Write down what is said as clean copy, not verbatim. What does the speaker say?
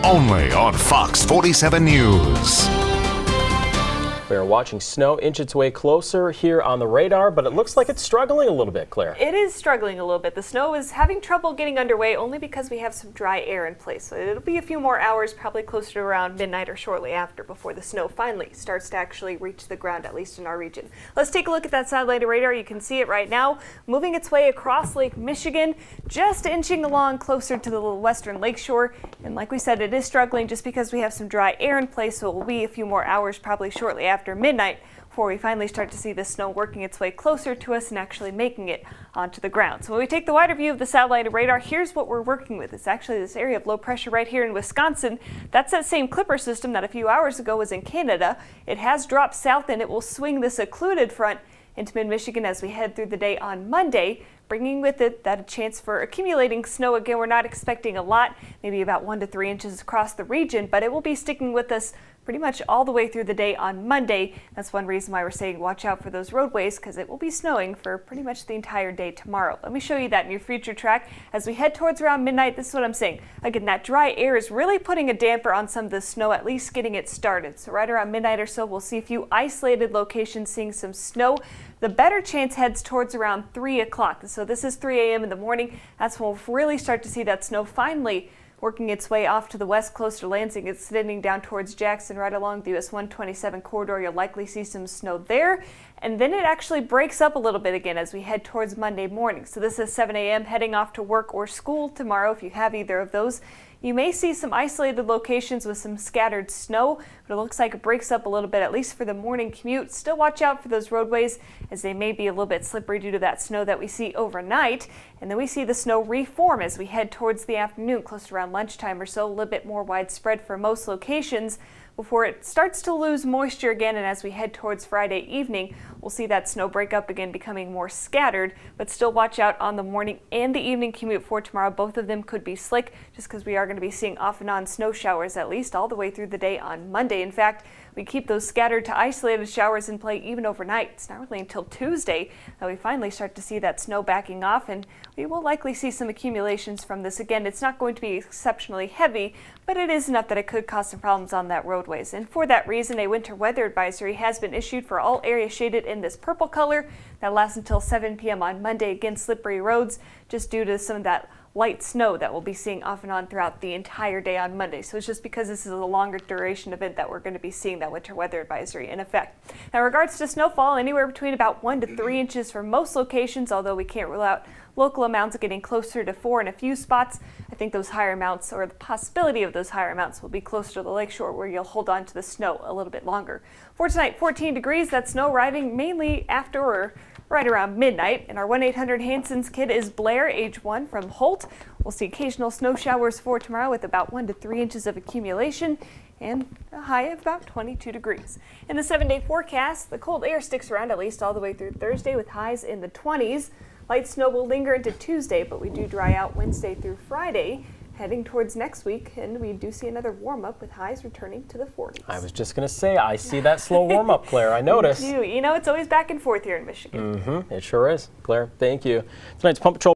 only on Fox 47 News. We are watching snow inch its way closer here on the radar, but it looks like it's struggling a little bit, Claire. It is struggling a little bit. The snow is having trouble getting underway only because we have some dry air in place. So it'll be a few more hours, probably closer to around midnight or shortly after, before the snow finally starts to actually reach the ground, at least in our region. Let's take a look at that satellite radar. You can see it right now, moving its way across Lake Michigan, just inching along closer to the western lakeshore. And like we said, it is struggling just because we have some dry air in place, so it will be a few more hours, probably shortly after midnight, before we finally start to see the snow working its way closer to us and actually making it onto the ground. So when we take the wider view of the satellite radar, here's what we're working with. It's actually this area of low pressure right here in Wisconsin. That's that same Clipper system that a few hours ago was in Canada. It has dropped south and it will swing this occluded front into mid-Michigan as we head through the day on Monday, bringing with it that a chance for accumulating snow. Again, we're not expecting a lot, maybe about 1 to 3 inches across the region, but it will be sticking with us pretty much all the way through the day on Monday. That's one reason why we're saying watch out for those roadways, because it will be snowing for pretty much the entire day tomorrow. Let me show you that in your future track. As we head towards around midnight, this is what I'm saying. Again, that dry air is really putting a damper on some of the snow, at least getting it started. So right around midnight or so, we'll see a few isolated locations seeing some snow. The better chance heads towards around 3 o'clock. So this is 3 a.m. in the morning. That's when we'll really start to see that snow finally working its way off to the west, close to Lansing. It's extending down towards Jackson, right along the US 127 corridor. You'll likely see some snow there. And then it actually breaks up a little bit again as we head towards Monday morning. So this is 7 a.m. heading off to work or school tomorrow. If you have either of those, you may see some isolated locations with some scattered snow, but it looks like it breaks up a little bit, at least for the morning commute. Still watch out for those roadways as they may be a little bit slippery due to that snow that we see overnight. And then we see the snow reform as we head towards the afternoon, close to around lunchtime or so, a little bit more widespread for most locations before it starts to lose moisture again. And as we head towards Friday evening, we'll see that snow break up again, becoming more scattered, but still watch out on the morning and the evening commute for tomorrow. Both of them could be slick just because we are going to be seeing off and on snow showers at least all the way through the day on Monday. In fact, we keep those scattered to isolated showers in play even overnight. It's not really until Tuesday that we finally start to see that snow backing off, and we will likely see some accumulations from this. Again, it's not going to be exceptionally heavy, but it is enough that it could cause some problems on that roadways. And for that reason, a winter weather advisory has been issued for all areas shaded in this purple color. That lasts until 7 p.m. on Monday. Again, slippery roads just due to some of that light snow that we'll be seeing off and on throughout the entire day on Monday. So it's just because this is a longer duration event that we're going to be seeing that winter weather advisory in effect. Now, in regards to snowfall, anywhere between about 1 to 3 inches for most locations, although we can't rule out local amounts getting closer to 4 in a few spots. I think those higher amounts, or the possibility of those higher amounts, will be closer to the lakeshore where you'll hold on to the snow a little bit longer. For tonight, 14 degrees. That snow arriving mainly after or right around midnight. And our 1-800-HANSON's kid is Blair, age 1, from Holt. We'll see occasional snow showers for tomorrow with about 1 to 3 inches of accumulation and a high of about 22 degrees. In the 7-day forecast, the cold air sticks around at least all the way through Thursday with highs in the 20s. Light snow will linger into Tuesday, but we do dry out Wednesday through Friday, heading towards next week, and we do see another warm-up with highs returning to the 40s. I was just going to say, I see that slow warm-up, Claire. I noticed. You know, it's always back and forth here in Michigan. It sure is. Claire, thank you. Tonight's Pump Patrol